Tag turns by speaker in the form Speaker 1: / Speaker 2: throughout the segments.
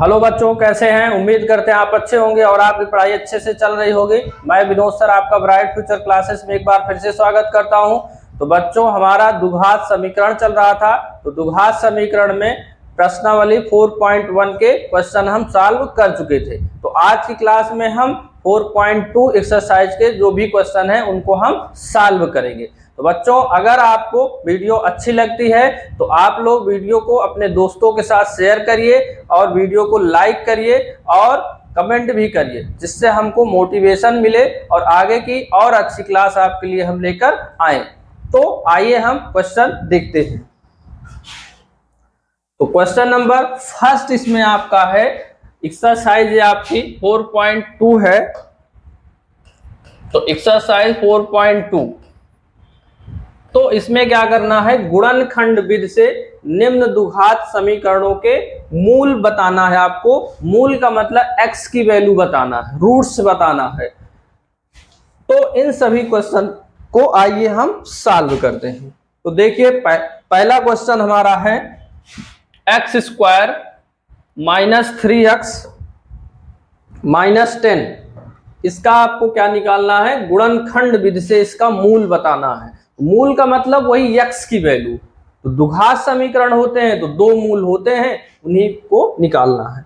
Speaker 1: Hello बच्चों, कैसे हैं? उम्मीद करते हैं आप अच्छे होंगे और आपकी पढ़ाई अच्छे से चल रही होगी। मैं विनोद सर आपका ब्राइट फ्यूचर क्लासेस में एक बार फिर से स्वागत करता हूं। तो बच्चों, हमारा द्विघात समीकरण चल रहा था। तो द्विघात समीकरण में प्रश्नावली 4.1 के क्वेश्चन हम सॉल्व कर चुके थे। तो आज की क्लास में हम 4.2 एक्सरसाइज के जो भी क्वेश्चन हैं उनको हम सॉल्व करेंगे। तो बच्चों, अगर आपको वीडियो अच्छी लगती है तो आप लोग वीडियो को अपने दोस्तों के साथ शेयर करिए और वीडियो को लाइक करिए और कमेंट भी करिए, जिससे हमको मोटिवेशन मिले और आगे की और अच्छी क्लास आपके लिए हम लेकर आए। तो आइए हम क्वेश्चन देखते हैं। तो क्वेश्चन नंबर फर्स्ट इसमें आपका है, एक्सरसाइज आपकी 4.2 है। तो एक्सरसाइज 4.2, तो इसमें क्या करना है, गुणनखंड विधि से निम्न द्विघात समीकरणों के मूल बताना है। आपको मूल का मतलब x की वैल्यू बताना है, रूट्स बताना है। तो इन सभी क्वेश्चन को आइए हम सॉल्व करते हैं। तो देखिए, पहला क्वेश्चन हमारा है x square minus 3x minus 10। इसका आपको क्या निकालना है, गुणनखंड विधि से इसका मूल बताना है। मूल का मतलब वही x की वैल्यू। तो द्विघात समीकरण होते हैं तो दो मूल होते हैं, उन्हीं को निकालना है।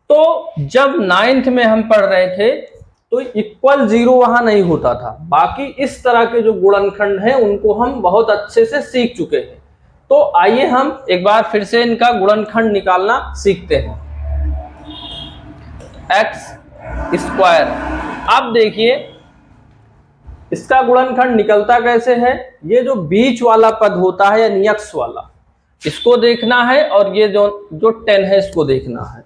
Speaker 1: तो जब 9th में हम पढ़ रहे थे तो इक्वल जीरो वहां नहीं होता था। बाकी इस तरह के जो गुणनखंड हैं उनको हम बहुत अच्छे से सीख चुके हैं। तो आइए हम एक बार फिर से इनका गुणनखंड निकालना सीखते हैं। x स्क्वायर, अब देखिए इसका गुणनखंड निकलता कैसे है। ये जो बीच वाला पद होता है यानी x वाला, इसको देखना है और ये जो 10 है इसको देखना है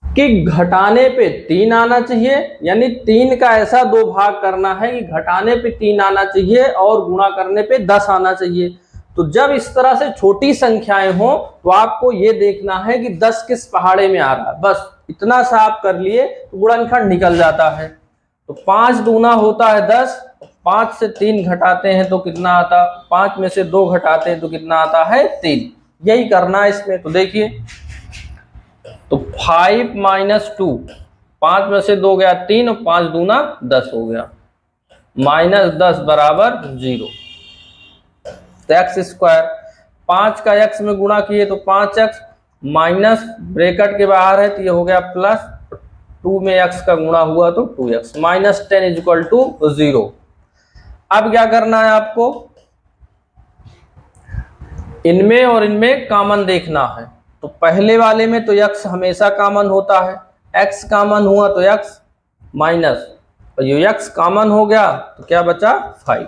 Speaker 1: कि घटाने पे 3 आना चाहिए, यानी 3 का ऐसा दो भाग करना है कि घटाने पे 3 आना चाहिए और गुणा करने पे 10 आना चाहिए। तो जब इस तरह से छोटी संख्याएं हो तो आपको ये देखना है कि 10 किस पहाड़े में आ रहा है। बस इतना सा आप कर लिए तो गुणनखंड निकल जाता है। तो 5 दूना होता है 10, 5 से 3 घटाते हैं तो कितना आता, 5 में से 2 घटाते हैं तो कितना आता है 3। यही करना है इसमें। तो देखिए, तो 5 माइनस 2, 5 में से 2 गया 3 और 5 दूना 10 हो गया, माइनस 10 बराबर 0। तो एक्स स्क्वायर, 5 का x में गुणा किए तो 5x, माइनस ब्रैकेट के बाहर है तो ये हो गया प्लस, 2 में x का गुणा हुआ तो 2x, minus 10 is equal to 0। अब क्या करना है आपको, इनमें और इनमें कॉमन देखना है। तो पहले वाले में तो x हमेशा कॉमन होता है, x कॉमन हुआ तो x माइनस, और ये x कॉमन हो गया तो क्या बचा 5।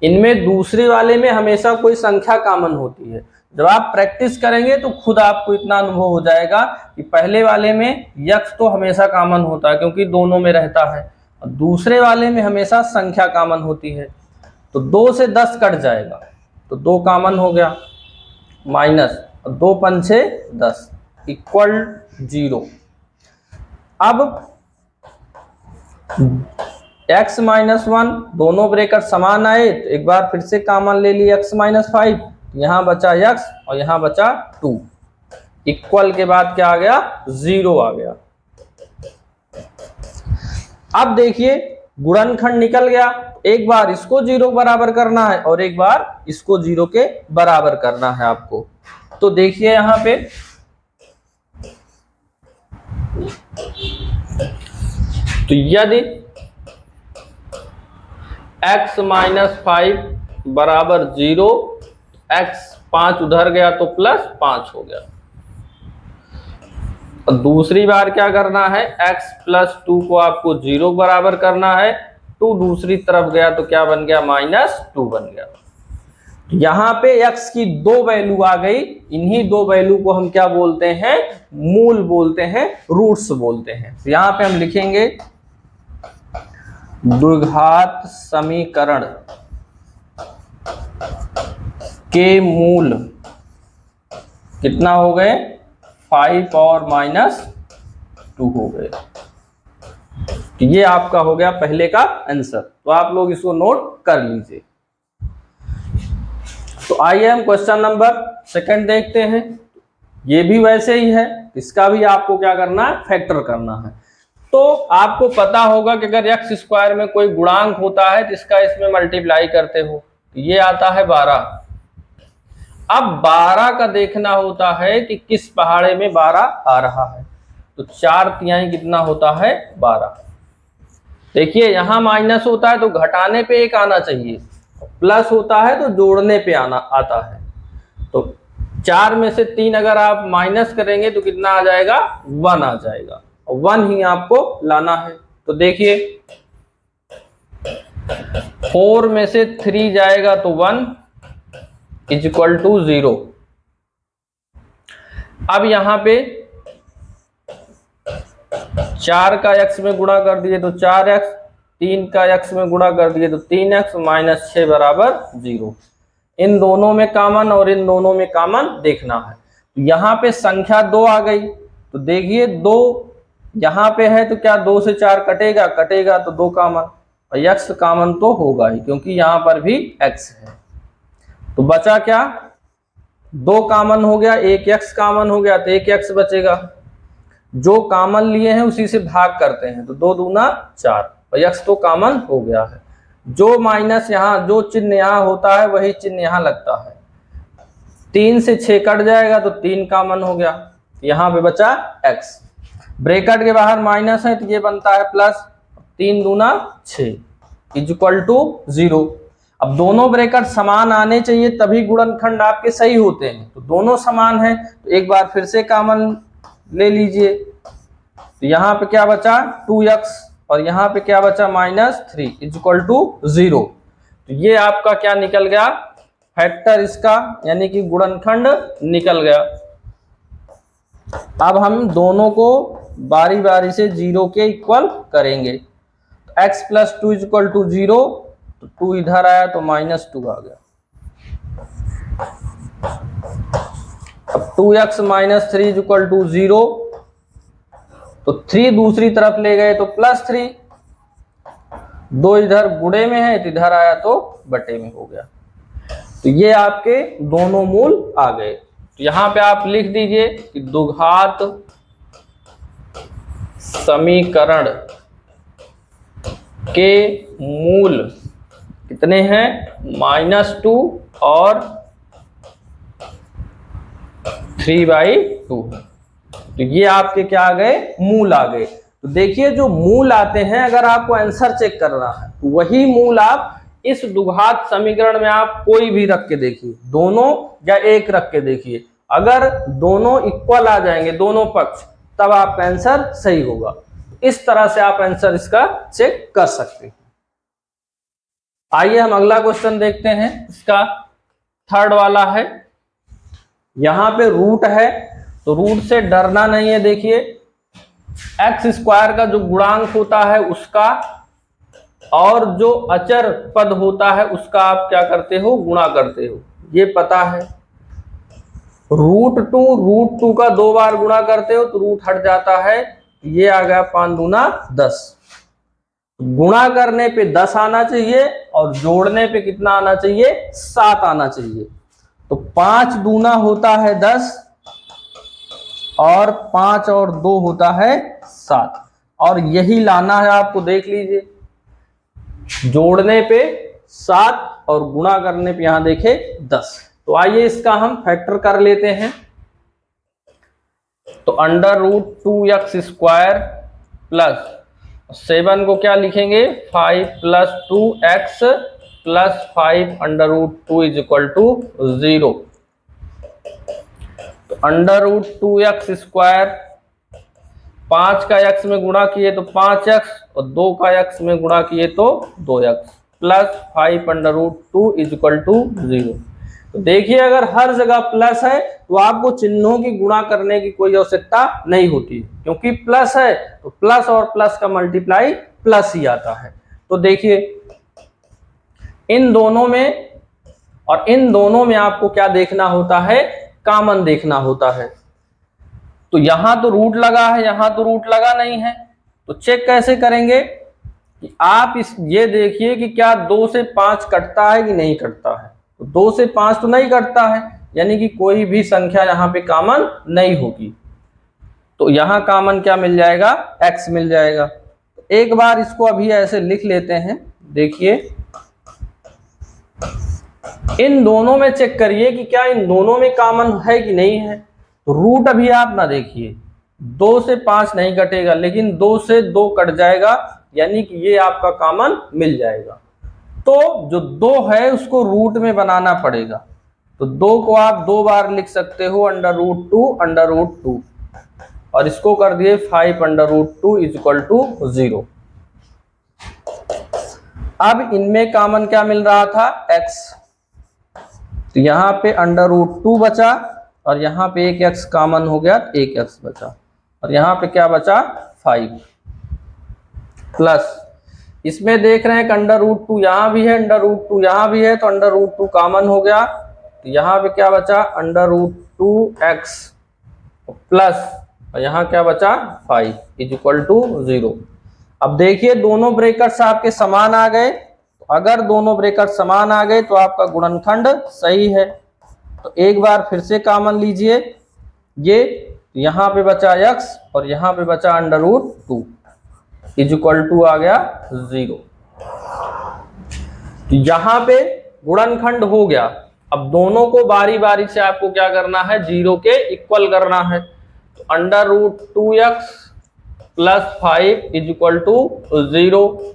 Speaker 1: इनमें दूसरे वाले में हमेशा कोई संख्या कॉमन होती है। जब आप प्रैक्टिस करेंगे तो खुद आपको इतना अनुभव हो जाएगा कि पहले वाले में x तो हमेशा कॉमन होता है क्योंकि दोनों में रहता है, और दूसरे वाले में हमेशा संख्या कॉमन होती है। तो 2 से 10 कट जाएगा तो 2 कॉमन हो गया, माइनस, और 2 पंछे 10 इक्वल 0। अब x माइनस 1, दोनों ब्रैकेट समान आए तो एक बार फिर से कॉमन ले लिया x माइनस 5, यहां बचा x और यहां बचा 2। इक्वल के बाद क्या आ गया, 0 आ गया। अब देखिए गुणनखंड निकल गया, एक बार इसको 0 बराबर करना है और एक बार इसको 0 के बराबर करना है आपको। तो देखिए यहां पे तो यदि x माइनस 5 बराबर 0, x 5 उधर गया तो प्लस 5 हो गया। और दूसरी बार क्या करना है, x प्लस 2 को आपको 0 बराबर करना है, 2 दूसरी तरफ गया तो क्या बन गया, माइनस 2 बन गया। यहां पे x की 2 वैल्यू आ गई, इन्हीं 2 वैल्यू को हम क्या बोलते हैं, मूल बोलते हैं, रूट्स बोलते हैं। तो यहां पे हम लिखेंगे द्विघात समीकरण के मूल कितना हो गए, 5 और माइनस 2 हो गए। तो ये आपका हो गया पहले का आंसर। तो आप लोग इसको नोट कर लीजिए। तो आइए हम क्वेश्चन नंबर सेकंड देखते हैं। ये भी वैसे ही है, इसका भी आपको क्या करना है, फैक्टर करना है। तो आपको पता होगा कि अगर एक्स स्क्वायर में कोई गुणांक होता है तो इसका इसमें मल्टीप्लाई करते हो, तो ये आता है 12। अब 12 का देखना होता है कि किस पहाड़े में 12 आ रहा है, तो 4 कितना होता है, 12। देखिए यहां माइनस होता है तो घटाने पे 1 आना चाहिए, प्लस होता है तो जोड़ने पे आता है। तो 4 में से 3 अगर आप माइनस करेंगे तो कितना आ जाएगा, 1 आ जाएगा, और 1 ही आपको लाना है। तो देखिए 4 में से 3 जाएगा तो 1 इज इक्वल टू 0। अब यहां पे 4 का x में गुणा कर दिए तो 4x, 3 का x में गुणा कर दिए तो 3x, माइनस 6 बराबर 0। इन दोनों में कॉमन और इन दोनों में कॉमन देखना है। तो यहाँ पे संख्या 2 आ गई, तो देखिए 2 यहाँ पे है तो क्या 2 से 4 कटेगा, कटेगा तो 2 कॉमन, और x कॉमन तो होगा ही क्योंकि यहाँ पर भी x है। तो बचा क्या, 2 कॉमन हो गया, 1x कॉमन हो गया तो 1x बचेगा। जो कॉमन लिए हैं उसी से भाग करते हैं, तो 2 दूना 4, और x तो कॉमन हो गया है। जो माइनस यहाँ, जो चिन्ह यहाँ होता है वही चिन्ह यहाँ लगता है। 3 से 6 कट जाएगा तो 3 कॉमन हो गया, यहाँ पे बचा x। ब्रैकेट के बाहर माइनस है तो ये बनता है प्लस, 3 दूना 6 इज इक्वल टू 0। अब दोनों ब्रैकेट समान आने चाहिए तभी गुणनखंड आपके सही होते हैं, तो दोनों समान है तो एक बार फिर से कॉमन ले लीजिए। तो यहाँ पे क्या बचा, 2x, और यहाँ पे क्या बचा, -3 इज इक्वल टू 0। तो ये आपका क्या निकल गया, फैक्टर इसका, यानी कि गुणनखंड निकल गया। अब हम दोनों को बारी बारी से 0 के इक्वल करेंगे। तो x plus 2 is equal to 0, तो 2 इधर आया तो -2 आ गया। अब 2x minus 3 is equal to 0, तो 3 दूसरी तरफ ले गए तो +3, 2 इधर गुणे में है तो इधर आया तो बटे में हो गया। तो ये आपके दोनों मूल आ गए। तो यहां पे आप लिख दीजिए कि द्विघात समीकरण के मूल कितने हैं, -2 और 3/2। तो ये आपके क्या आ गए, मूल आ गए। तो देखिए जो मूल आते हैं, अगर आपको आंसर चेक करना है तो वही मूल आप इस द्विघात समीकरण में आप कोई भी रख के देखिए, दोनों या एक रख के देखिए, अगर दोनों इक्वल आ जाएंगे दोनों पक्ष, तब आपका आंसर सही होगा। इस तरह से आप आंसर इसका चेक कर सकते हैं। आइए हम अगला क्वेश्चन देखते हैं। इसका थर्ड वाला है, यहां पे रूट है तो रूट से डरना नहीं है। देखिए एक्स स्क्वायर का जो गुणांक होता है उसका और जो अचर पद होता है उसका आप क्या करते हो, गुणा करते हो, ये पता है। रूट टू का 2 बार गुणा करते हो तो रूट हट जाता है, ये आ गया 5 दूना 10। गुणा करने पे 10 आना चाहिए और जोड़ने पे कितना आना चाहिए, 7 आना चाहिए। तो 5 दूना होता है 10 और 5 और 2 होता है 7, और यही लाना है आपको। देख लीजिए जोड़ने पे 7 और गुणा करने पे यहां देखे 10। तो आइए इसका हम फैक्टर कर लेते हैं। तो √2x² प्लस 7 को क्या लिखेंगे, 5 + 2x + 5 √2 इज इक्वल टू 0। तो √2x², 5 का x में गुणा किए तो 5x और 2 का x में गुणा किए तो 2x plus 5 √2 is equal to 0। तो देखिए अगर हर जगह प्लस है तो आपको चिन्हों की गुणा करने की कोई आवश्यकता नहीं होती, क्योंकि प्लस है तो प्लस और प्लस का मल्टीप्लाई प्लस ही आता है। तो देखिए इन दोनों में और इन दोनों में आपको क्या देखना होता है, कॉमन देखना होता है। तो यहां तो रूट लगा है, यहां तो रूट लगा नहीं है, तो चेक कैसे करेंगे कि आप ये देखिए कि क्या 2 से 5 कटता है कि नहीं कटता है। तो 2 से 5 तो नहीं कटता है, यानी कि कोई भी संख्या यहाँ पे कॉमन नहीं होगी। तो यहाँ कॉमन क्या मिल जाएगा, x मिल जाएगा। एक बार इसको अभी ऐसे लिख लेते हैं। देखिए इन दोनों में चेक करिए कि क्या इन दोनों में कॉमन है कि नहीं है। तो रूट अभी आप ना देखिए, 2 से 5 नहीं कटेगा, लेकिन 2 से 2 कट जाएगा, यानी कि ये आपका कॉमन मिल जाएगा। तो जो 2 है उसको रूट में बनाना पड़ेगा। तो 2 को आप 2 बार लिख सकते हो, √2 और इसको कर दिए 5√2 = 0। अब इनमें कॉमन क्या मिल रहा था, x। तो यहाँ पे √2 बचा और यहाँ पे एक x कॉमन हो गया, एक x बचा, और यहाँ पे क्या बचा 5 प्लस इसमें देख रहे हैं कि √2 यहाँ भी है, √2 यहाँ भी है, तो √2 कॉमन हो गया। तो यहाँ पे क्या बचा √2x प्लस और यहाँ क्या बचा 5 = 0। अब देखिए दोनों ब्रैकेट्स आपके समान आ गए। तो अगर दोनों ब्रैकेट समान आ गए तो आपका गुणनखंड सही है। तो एक बार फिर से कॉमन लीजिए, ये यहाँ पे बचा x और यहाँ पे बचा √2 = आ गया 0। तो यहाँ पे गुणनखंड हो गया। अब दोनों को बारी बारी से आपको क्या करना है, 0 के इक्वल करना है। तो √2x + 5 = 0।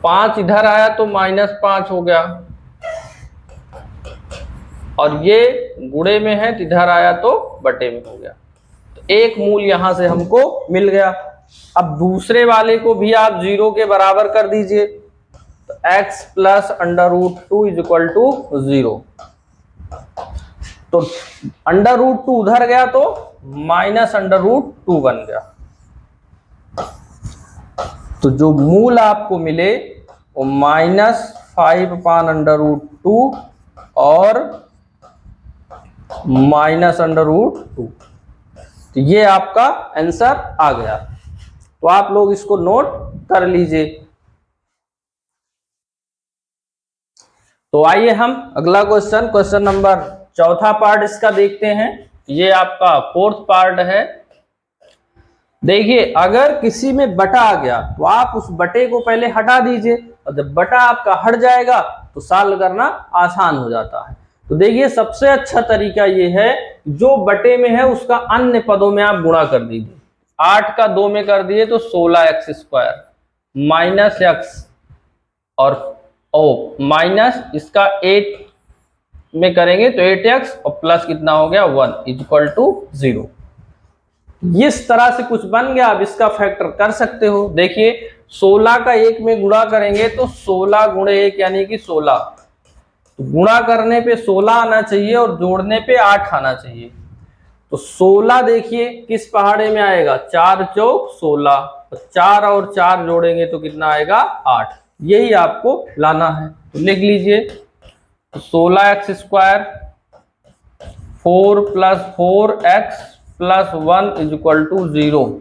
Speaker 1: 5 इधर आया तो -5 हो गया, और ये गुणे में है तो इधर आया तो बटे में हो गया। तो एक मूल यहां से हमको मिल गया। अब दूसरे वाले को भी आप 0 के बराबर कर दीजिए। तो x + √2 = 0। तो √2 उधर गया तो -√2 बन गया। तो जो मूल आपको मिले वो -5/√2 और -√2। तो ये आपका आंसर आ गया। तो आप लोग इसको नोट कर लीजिए। तो आइए हम अगला क्वेश्चन नंबर चौथा पार्ट इसका देखते हैं। ये आपका 4th पार्ट है। देखिए अगर किसी में बटा आ गया तो आप उस बटे को पहले हटा दीजिए, और जब बटा आपका हट जाएगा तो सॉल्व करना आसान हो जाता है। तो देखिए सबसे अच्छा तरीका ये है, जो बटे में है उसका अन्य पदों में आप गुणा कर दीजिए। 8 का 2 में कर दिए तो 16x² माइनस x और माइनस इसका 8 में करेंगे तो 8x और प्लस कितना हो गया 1 = 0। इस तरह से कुछ बन गया। अब इसका फैक्टर कर सकते हो। देखिए 16 का 1 में गुणा करेंगे तो 16 × 1 यानी कि 16। तो गुणा करने पे 16 आना चाहिए और जोड़ने पे 8 आना चाहिए। तो 16 देखिए किस पहाड़े में आएगा, 4 चौक 16, तो 4 और 4 जोड़ेंगे तो कितना आएगा 8। यही आपको लाना है। तो लिख लीजिए तो 16x² 4 + 4x + 1 = 0।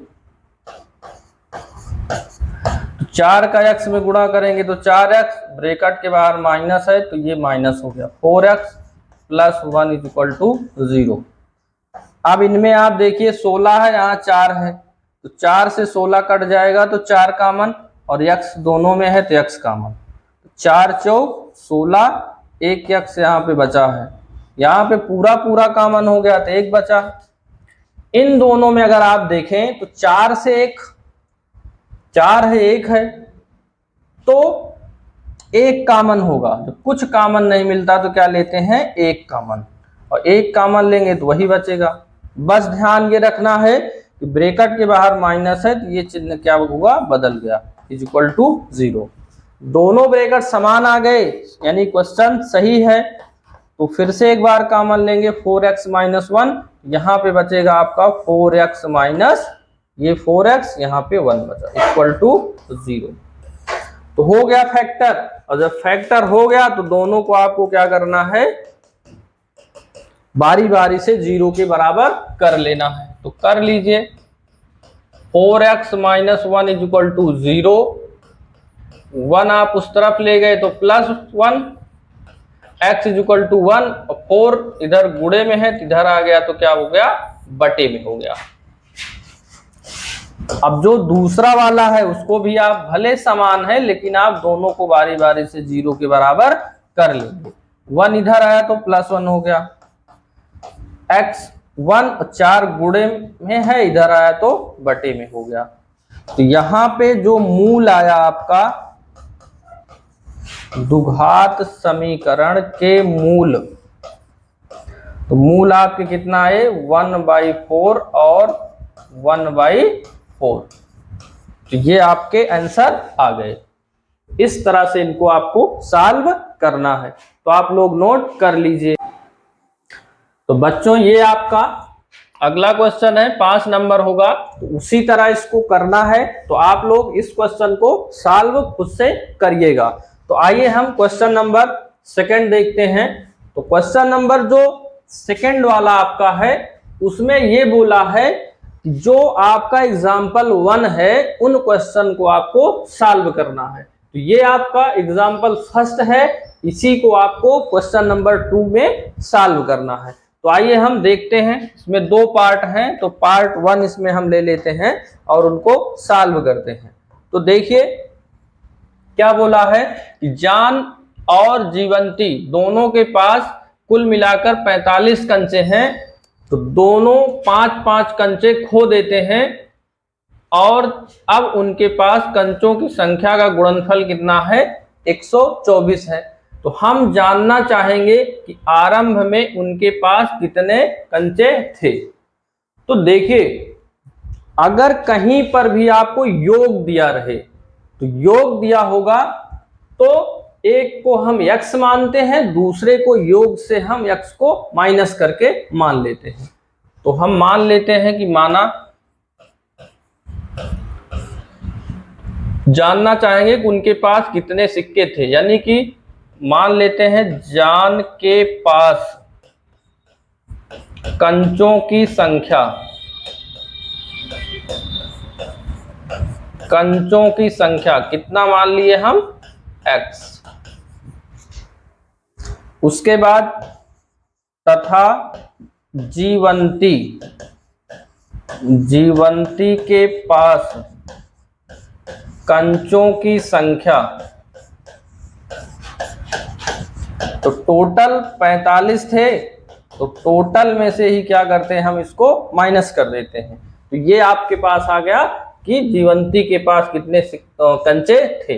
Speaker 1: 4 का x में गुणा करेंगे तो 4x, ब्रैकेट के बाहर माइनस है तो ये माइनस हो गया, 4x + 1 = 0। अब इनमें आप देखिए 16 है, यहाँ 4 है, तो 4 से 16 कट जाएगा तो 4 कॉमन, और x दोनों में है तो x कॉमन। 4 चौक 16, एक x यहाँ पे बचा है, यहाँ पे पूरा कॉमन हो गया तो 1 बचा। इन दोनों में अगर आप देखें तो 4 से 1, 4 है 1 है, तो 1 कॉमन होगा। जब कुछ कॉमन नहीं मिलता तो क्या लेते हैं 1 कॉमन, और 1 कॉमन लेंगे तो वही बचेगा। बस ध्यान ये रखना है कि ब्रैकेट के बाहर माइनस है तो ये चिन्ह क्या हुआ, बदल गया, = 0। दोनों ब्रैकेट समान आ गए यानी क्वेश्चन सही है। तो फिर से एक बार कॉमन लेंगे, 4x - 1, यहाँ पे बचेगा आपका 4x माइनस ये 4x, यहाँ पे 1 बचा, = 0। तो हो गया फैक्टर। और जब फैक्टर हो गया तो दोनों को आपको क्या करना है, बारी बारी से 0 के बराबर कर लेना है। तो कर लीजिए 4x - 1 = 0, 1 आप उस तरफ ले गए तो +1, x इक्वल टू 1 और 4 इधर गुणे में है तो इधर आ गया तो क्या हो गया, बटे में हो गया। अब जो दूसरा वाला है उसको भी आप भले समान है लेकिन आप दोनों को बारी बारी से 0 के बराबर कर लेंगे। 1 इधर आया तो +1 हो गया, x 1 4 गुणे में है इधर आया तो बटे में हो गया। तो यहां पे जो मूल आया आपका द्विघात समीकरण के मूल, तो मूल आपके कितना है 1/4 और 1/4। तो ये आपके आंसर आ गए। इस तरह से इनको आपको सॉल्व करना है, तो आप लोग नोट कर लीजिए। तो बच्चों ये आपका अगला क्वेश्चन है, 5 नंबर होगा, तो उसी तरह इसको करना है। तो आप लोग इस क्वेश्चन को सॉल्व खुद से करिएगा। तो आइए हम क्वेश्चन नंबर 2 देखते हैं। तो क्वेश्चन नंबर जो 2 वाला आपका है उसमें ये बोला है कि जो आपका एग्जाम्पल 1 है उन क्वेश्चन को आपको सॉल्व करना है। तो ये आपका एग्जाम्पल 1 है, इसी को आपको क्वेश्चन नंबर 2 में सॉल्व करना है। तो आइए हम देखते हैं। इसमें 2 पार्ट हैं, तो पार्ट 1 इसमें हम ले लेते हैं और उनको सॉल्व करते हैं। तो देखिए क्या बोला है कि जान और जीवंती दोनों के पास कुल मिलाकर 45 कंचे हैं। तो दोनों 5-5 कंचे खो देते हैं और अब उनके पास कंचों की संख्या का गुणनफल कितना है, 124 है। तो हम जानना चाहेंगे कि आरंभ में उनके पास कितने कंचे थे। तो देखिए अगर कहीं पर भी आपको योग दिया रहे, तो योग दिया होगा तो एक को हम x मानते हैं, दूसरे को योग से हम x को माइनस करके मान लेते हैं। तो हम मान लेते हैं कि माना जानना चाहेंगे कि उनके पास कितने सिक्के थे, यानी कि मान लेते हैं जान के पास कंचों की संख्या, कंचों की संख्या कितना मान लिए हम, x। उसके बाद तथा जीवंती, जीवंती के पास कंचों की संख्या, तो टोटल 45 थे, तो टोटल में से ही क्या करते हैं हम इसको माइनस कर देते हैं। तो ये आपके पास आ गया कि जीवंती के पास कितने कंचे थे।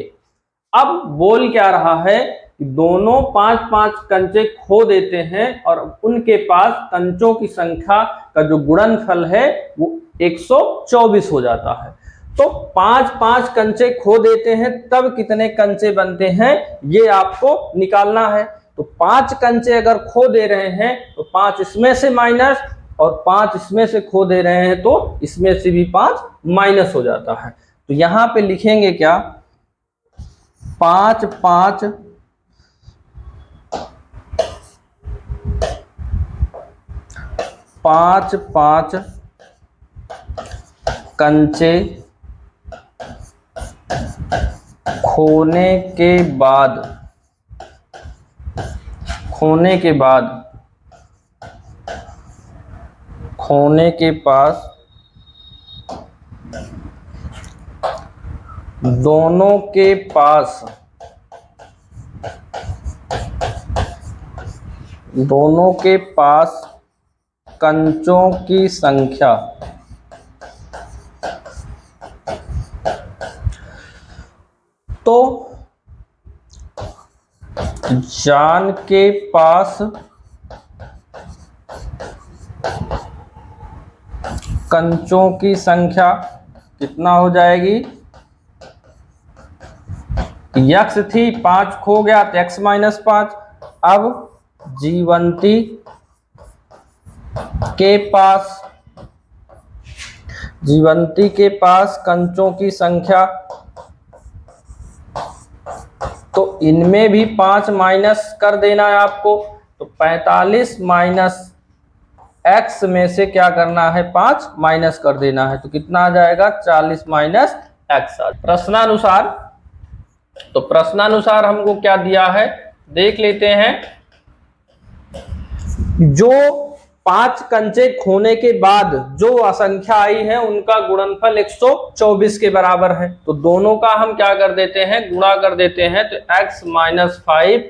Speaker 1: अब बोल क्या रहा है कि दोनों 5-5 कंचे खो देते हैं और उनके पास कंचों की संख्या का जो गुणनफल है वो 124 हो जाता है। तो 5-5 कंचे खो देते हैं तब कितने कंचे बनते हैं ये आपको निकालना है। तो 5 कंचे अगर खो दे रहे हैं तो 5 इसमें से माइनस और 5 इसमें से खो दे रहे हैं तो इसमें से भी 5 माइनस हो जाता है। तो यहां पे लिखेंगे क्या, 5-5 5-5 कंचे खोने के बाद खोने के पास दोनों के पास कंचों की संख्या, तो जान के पास कंचों की संख्या कितना हो जाएगी, x थी 5 खो गया तो x - 5। अब जीवंती के पास कंचों की संख्या, तो इनमें भी 5 माइनस कर देना है आपको। तो 45 माइनस x में से क्या करना है, 5 माइनस कर देना है। तो कितना आ जाएगा, 40 माइनस x। प्रश्नानुसार, तो प्रश्नानुसार हमको क्या दिया है देख लेते हैं। जो 5 कंचे खोने के बाद जो असंख्या आई है उनका गुणनफल 124 के बराबर है। तो दोनों का हम क्या कर देते हैं, गुणा कर देते हैं। तो x - 5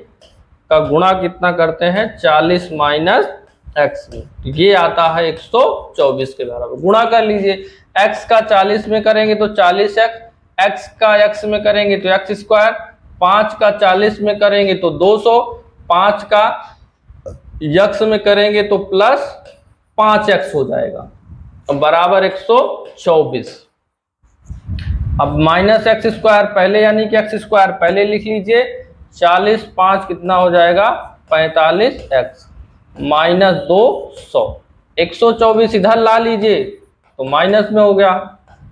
Speaker 1: का गुणा कितना करते हैं, 40 - x में, ये आता है 124 के बराबर। गुणा कर लीजिए, x का 40 में करेंगे तो 40x, x का x में करेंगे तो x स्क्वायर, 5 का 40 में करेंगे तो 200, 5 का x में करेंगे तो प्लस 5x हो जाएगा, बराबर 124। अब माइनस एक्स स्क्वायर पहले, यानी कि x स्क्वायर पहले लिख लीजिए, 40 5 कितना हो जाएगा, 45x माइनस 200, 124 इधर ला लीजिए तो माइनस में हो गया,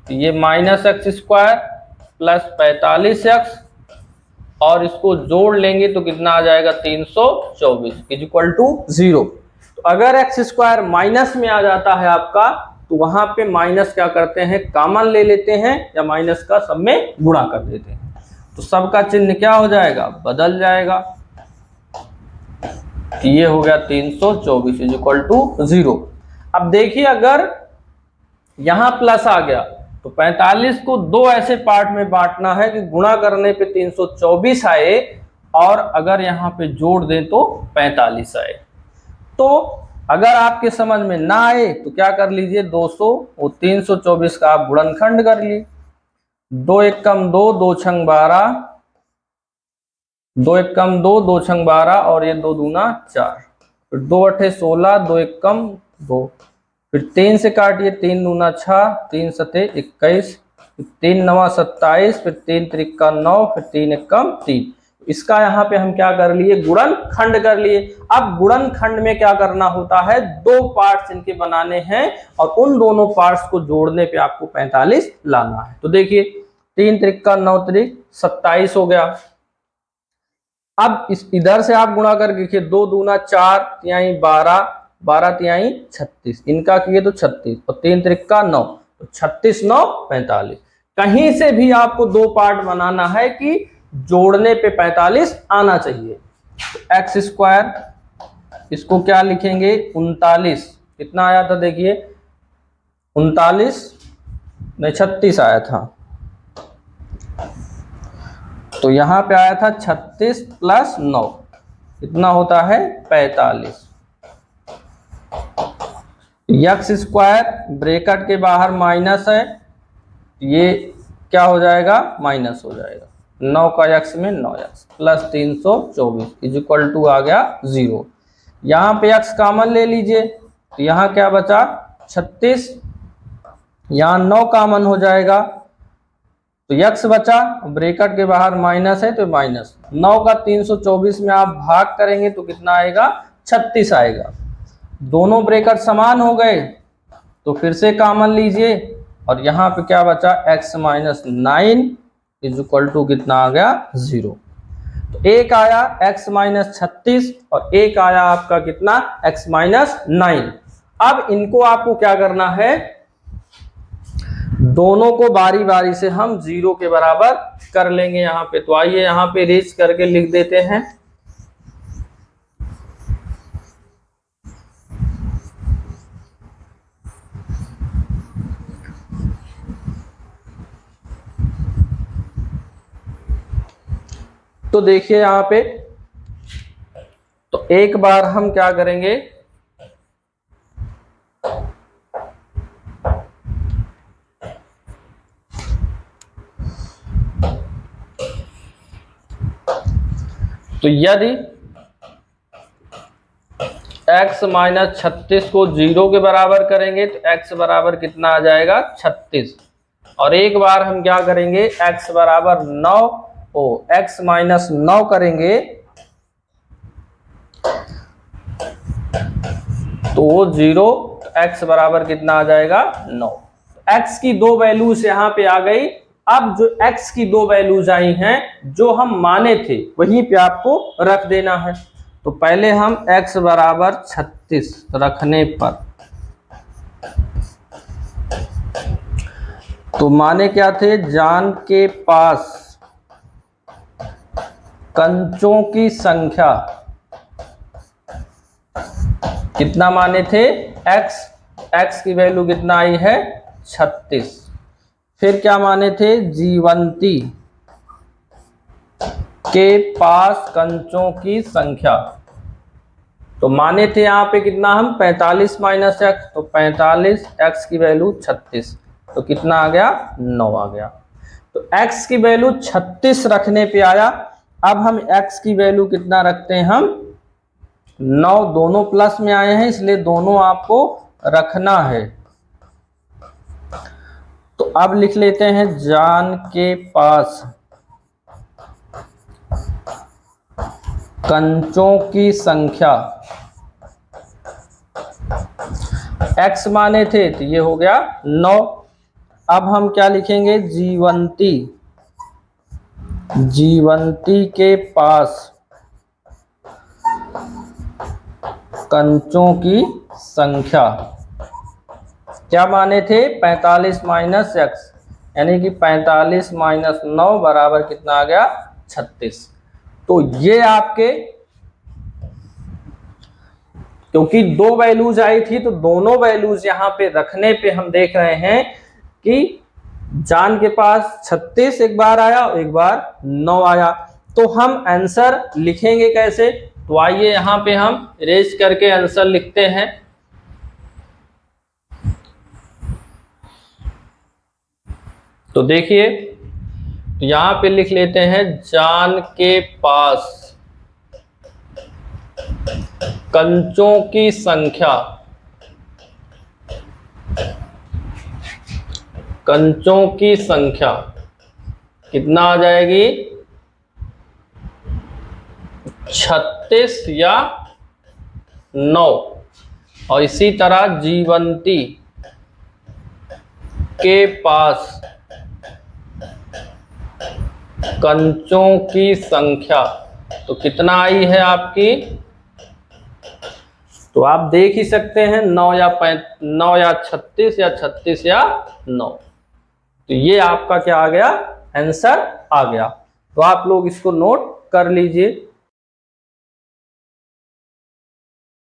Speaker 1: तो ये minus x square plus 45x, और इसको जोड़ लेंगे तो कितना आ जाएगा, 324 इज इक्वल टू 0। तो अगर एक्स स्क्वायर माइनस में आ जाता है आपका, तो वहां पे माइनस क्या करते हैं, कॉमन ले लेते हैं या माइनस का सब में गुणा कर देते हैं, तो सबका चिन्ह क्या हो जाएगा, बदल जाएगा। ये हो गया 324 इज इक्वल टू 0। अब देखिए अगर यहां प्लस आ गया तो 45 को दो ऐसे पार्ट में बांटना है कि गुणा करने पे 324 आए और अगर यहाँ पे जोड़ दें तो 45 आए। तो अगर आपके समझ में ना आए तो क्या कर लीजिए, 200 और 324 का आप गुणनखंड कर लिए, 2 एकम 2, 2 छंग 12, 2 एकम 2, 2 छंग 12 और ये 2 दूना 4, फिर 2 अठे 16, 2 एकम 2, फिर 3 से काटिए, 3 दूना 6, 3 सते 21, 3 नवा 27, फिर 3 त्रिका 9, फिर 3 एकम 3। इसका यहाँ पे हम क्या कर लिए, गुणनखंड कर लिए। अब गुणनखंड में क्या करना होता है, दो पार्ट्स इनके बनाने हैं और उन दोनों पार्ट्स को जोड़ने पे आपको 45 लाना है। तो देखिए 3 त्रिका 9 त्रिक 27 हो गया। अब इस इधर से आप गुणा करके देखिए, 2 दूना 4, तिहाई 12, 12 तिहाई 36, इनका किए तो 36 और 3 त्रिका 9, तो 36 9 45। कहीं से भी आपको दो पार्ट बनाना है कि जोड़ने पे 45 आना चाहिए। तो एक्स स्क्वायर, इसको क्या लिखेंगे, 39, कितना आया था देखिए, 39 नहीं 36 आया था, तो यहां पे आया था 36 प्लस 9, कितना होता है 45। एक्स स्क्वायर ब्रैकेट के बाहर माइनस है, ये क्या हो जाएगा, माइनस हो जाएगा, 9 का एक्स में 9x plus 324 is equal to आ गया 0। यहाँ पे x कॉमन ले लीजिए, तो यहाँ क्या बचा 36, यहाँ 9 कॉमन हो जाएगा तो x बचा, ब्रैकेट के बाहर माइनस है तो माइनस 9 का 324 में आप भाग करेंगे तो कितना आएगा, 36 आएगा। दोनों ब्रैकेट समान हो गए तो फिर से कॉमन लीजिए और यहाँ पे क्या बचा, x minus 9 is equal to कितना आ गया 0। तो एक आया x माइनस 36 और एक आया आपका कितना, x माइनस 9। अब इनको आपको क्या करना है, दोनों को बारी बारी से हम 0 के बराबर कर लेंगे यहाँ पे। तो आइए यहाँ पे रेज करके लिख देते हैं। तो देखिए यहाँ पे, तो एक बार हम क्या करेंगे, तो यदि x माइनस 36 को 0 के बराबर करेंगे तो x बराबर कितना आ जाएगा 36, और एक बार हम क्या करेंगे, x बराबर 9 ओ x माइनस 9 करेंगे तो वो 0, x बराबर कितना आ जाएगा 9। x की दो वैल्यूज यहाँ पे आ गई। अब जो x की दो वैल्यूज आई हैं, जो हम माने थे वहीं पे आपको रख देना है। तो पहले हम x बराबर 36 रखने पर, तो माने क्या थे, जान के पास कंचों की संख्या कितना माने थे x की वैल्यू कितना आई है 36। फिर क्या माने थे जीवंती के पास कंचों की संख्या, तो माने थे यहाँ पे कितना हम 45 माइनस एक्स, तो 45 x की वैल्यू 36, तो कितना आ गया 9 आ गया। तो x की वैल्यू 36 रखने पे आया। अब हम x की वैल्यू कितना रखते हैं हम 9, दोनों प्लस में आए हैं इसलिए दोनों आपको रखना है। तो अब लिख लेते हैं जान के पास कंचों की संख्या, x माने थे तो ये हो गया 9। अब हम क्या लिखेंगे जीवंती के पास कंचों की संख्या, क्या माने थे 45 माइनस एक्स, यानी कि 45 माइनस 9 बराबर कितना आ गया 36। तो ये आपके, क्योंकि दो वैल्यूज आई थी तो दोनों वैल्यूज यहां पे रखने पे हम देख रहे हैं कि जान के पास 36 एक बार आया और एक बार 9 आया। तो हम आंसर लिखेंगे कैसे, तो आइए यहां पे हम इरेज करके आंसर लिखते हैं। तो देखिए, तो यहां पे लिख लेते हैं जान के पास कंचों की संख्या, कंचों की संख्या कितना आ जाएगी 36 या 9। और इसी तरह जीवंती के पास कंचों की संख्या, तो कितना आई है आपकी, तो आप देख ही सकते हैं 9 या 36 या 36 या 9। तो ये आपका क्या आ गया आंसर आ गया। तो आप लोग इसको नोट कर लीजिए।